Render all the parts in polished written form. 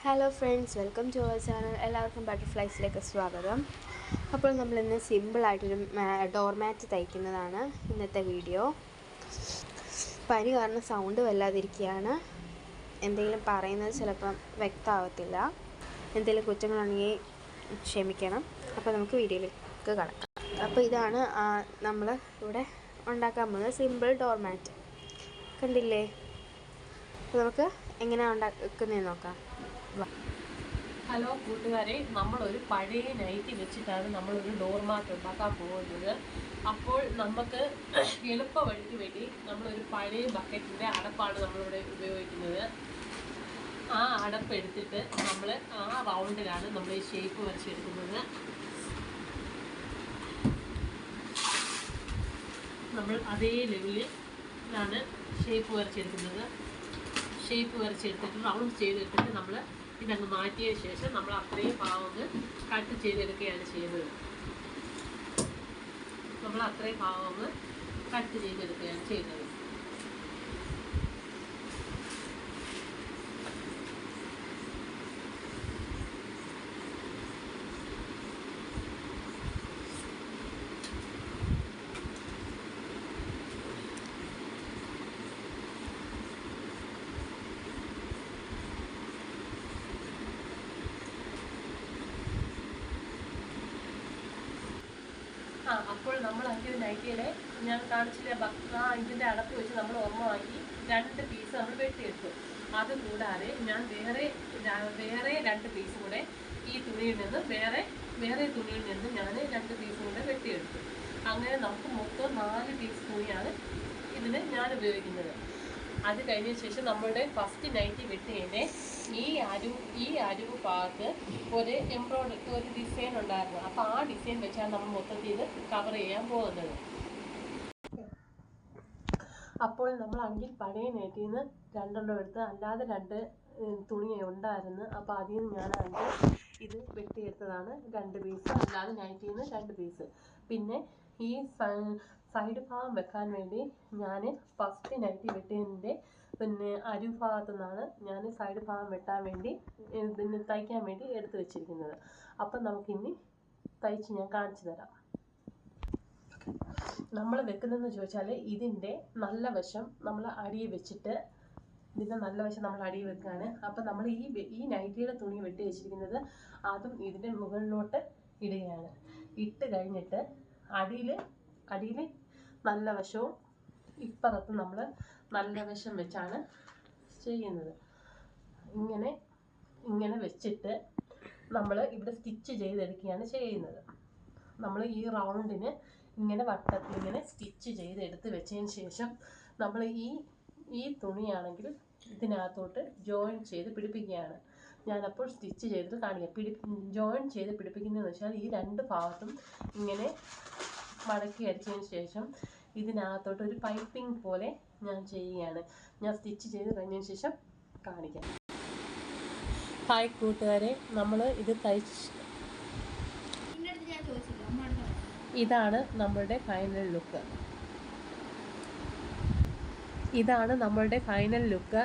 Hello friends, welcome to our channel. എല്ലാവർക്കും ബട്ടർഫ്ലൈസിലേക്ക് സ്വാഗതം. അപ്പോൾ നമ്മളിന്ന് സിമ്പിളായിട്ടൊരു ഡോർ മാറ്റ് തയ്ക്കുന്നതാണ് ഇന്നത്തെ വീഡിയോ. പനി കാരണം സൗണ്ട് വല്ലാതിരിക്കുകയാണ്. എന്തെങ്കിലും പറയുന്നത് ചിലപ്പം വ്യക്തമാവത്തില്ല. എന്തെങ്കിലും കുറ്റങ്ങളുണ്ടെങ്കിൽ ക്ഷമിക്കണം. അപ്പോൾ നമുക്ക് വീഡിയോയിലേക്ക് കടക്കാം. അപ്പോൾ ഇതാണ് നമ്മൾ ഇവിടെ ഉണ്ടാക്കാൻ പോകുന്നത് സിമ്പിൾ ഡോർ മാറ്റ്. കണ്ടില്ലേ? അപ്പോൾ നമുക്ക് എങ്ങനെയാണ് ഉണ്ടാക്കുന്നതെന്ന് നോക്കാം. ഹലോ കൂട്ടുകാരെ, നമ്മളൊരു പഴയ നൈറ്റി വെച്ചിട്ടാണ് നമ്മളൊരു ഡോർ മാറ്റ് ഉണ്ടാക്കാൻ പോകുന്നത്. അപ്പോൾ നമുക്ക് എളുപ്പ വഴിക്ക് വേണ്ടി നമ്മളൊരു പഴയ ബക്കറ്റിൻ്റെ അടപ്പാണ് നമ്മളിവിടെ ഉപയോഗിക്കുന്നത്. ആ അടപ്പ് എടുത്തിട്ട് നമ്മൾ ആ റൗണ്ടിലാണ് നമ്മൾ ഈ ഷേപ്പ് വരച്ചെടുക്കുന്നത്. നമ്മൾ അതേ ലെവലിലാണ് ഷേപ്പ് വരച്ചെടുക്കുന്നത്. ഷേപ്പ് വരച്ചെടുത്തിട്ട് റൗണ്ട് ചെയ്തെടുത്തിട്ട് നമ്മൾ ഇതങ്ങ് മാറ്റിയ ശേഷം നമ്മൾ അത്രയും ഭാഗങ്ങൾ കട്ട് ചെയ്തെടുക്കുകയാണ് ചെയ്യുന്നത്. നമ്മൾ അത്രയും ഭാഗങ്ങൾ കട്ട് ചെയ്തെടുക്കുകയാണ് ചെയ്യുന്നത്. അപ്പോൾ നമ്മൾ ആക്കിയത് നൈറ്റിയുടെ ഞാൻ കാണിച്ചില്ല, ഇതിൻ്റെ അടപ്പ് വെച്ച് നമ്മൾ ഓർമ്മമാക്കി 2 പീസ് നമ്മൾ വെട്ടിയെടുത്തു. അതുകൂടാതെ ഞാൻ വേറെ 2 പീസ് കൂടെ ഈ തുണിയിൽ നിന്ന് വേറെ തുണിയിൽ നിന്ന് ഞാൻ 2 പീസ് കൂടെ വെട്ടിയെടുത്തു. അങ്ങനെ നമുക്ക് മൊത്തം 4 പീസ് തുണിയാണ് ഇതിന് ഞാൻ ഉപയോഗിക്കുന്നത്. അത് കഴിഞ്ഞ ശേഷം നമ്മളുടെ ഫസ്റ്റ് നൈറ്റി വെട്ടിയതിൻ്റെ ഈ അരിവ് ഭാഗത്ത് ഒരു ഡിസൈൻ ഉണ്ടായിരുന്നു. അപ്പോൾ ആ ഡിസൈൻ വെച്ചാണ് നമ്മൾ മൊത്തത്തിൽ ഇത് കവർ ചെയ്യാൻ പോകുന്നത്. അപ്പോൾ നമ്മളാണെങ്കിൽ പഴയ നൈറ്റിയിൽ നിന്ന് 2 എടുത്ത് അല്ലാതെ 2 തുണി ഉണ്ടായിരുന്നു. അപ്പോൾ അതിൽ നിന്ന് ഞാനാണെങ്കിൽ ഇത് വെട്ടിയെടുത്തതാണ് 2 പീസ്, അല്ലാതെ നൈറ്റിയിൽ നിന്ന് 2 പീസ്. പിന്നെ ഈ സൈഡ് ഭാഗം വെക്കാൻ വേണ്ടി ഞാൻ ഫസ്റ്റ് നൈറ്റി വെട്ടിയതിൻ്റെ അരിഭാഗത്തു നിന്നാണ് ഞാൻ സൈഡ് ഭാഗം വെട്ടാൻ വേണ്ടി തയ്ക്കാൻ വേണ്ടി എടുത്തു വെച്ചിരിക്കുന്നത്. അപ്പം നമുക്കിനി തയ്ച്ച് ഞാൻ കാണിച്ചു തരാം. നമ്മൾ വെക്കുന്നതെന്ന് ചോദിച്ചാൽ ഇതിൻ്റെ നല്ല വശം നമ്മൾ അടിയിൽ വെച്ചിട്ട് നമ്മൾ അടിയിൽ വെക്കുകയാണ്. അപ്പം നമ്മൾ ഈ നൈറ്റിയുടെ തുണി വെട്ടി വെച്ചിരിക്കുന്നത് അതും ഇതിൻ്റെ മുകളിലോട്ട് ഇടുകയാണ്. ഇട്ട് കഴിഞ്ഞിട്ട് അടിയിൽ നല്ല വശവും ഇപ്പുറത്ത് നമ്മൾ നല്ല വശം വെച്ചാണ് ചെയ്യുന്നത്. ഇങ്ങനെ വെച്ചിട്ട് നമ്മൾ ഇവിടെ സ്റ്റിച്ച് ചെയ്തെടുക്കുകയാണ് ചെയ്യുന്നത്. നമ്മൾ ഈ റൗണ്ടിന് ഇങ്ങനെ വട്ടത്തിൽ ഇങ്ങനെ സ്റ്റിച്ച് ചെയ്തെടുത്ത് വെച്ചതിന് ശേഷം നമ്മൾ ഈ തുണിയാണെങ്കിൽ ഇതിനകത്തോട്ട് ജോയിൻ ചെയ്ത് പിടിപ്പിക്കുകയാണ്. ഞാനപ്പോൾ സ്റ്റിച്ച് ചെയ്ത് കാണിക്കാം. ജോയിൻ ചെയ്ത് പിടിപ്പിക്കുന്നതെന്ന് വെച്ചാൽ ഈ 2 ഭാഗത്തും ഇങ്ങനെ മടക്കി അടിച്ചതിന് ശേഷം ഇതിനകത്തോട്ട് ഒരു പൈപ്പിംഗ് പോലെ ഞാൻ ചെയ്യുകയാണ്. ഞാൻ സ്റ്റിച്ച് ചെയ്ത് കഴിഞ്ഞതിന് ശേഷം കാണിക്കാം. ഹായ് കൂട്ടുകാരെ, നമ്മൾ ഇത് ഇതാണ് നമ്മളുടെ ഫൈനൽ ലുക്ക്.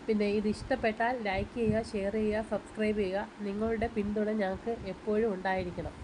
പിന്നെ ഇത് ഇഷ്ടപ്പെട്ടാൽ ലൈക്ക് ചെയ്യുക, ഷെയർ ചെയ്യുക, സബ്സ്ക്രൈബ് ചെയ്യുക. നിങ്ങളുടെ പിന്തുണ ഞങ്ങൾക്ക് എപ്പോഴും ഉണ്ടായിരിക്കണം.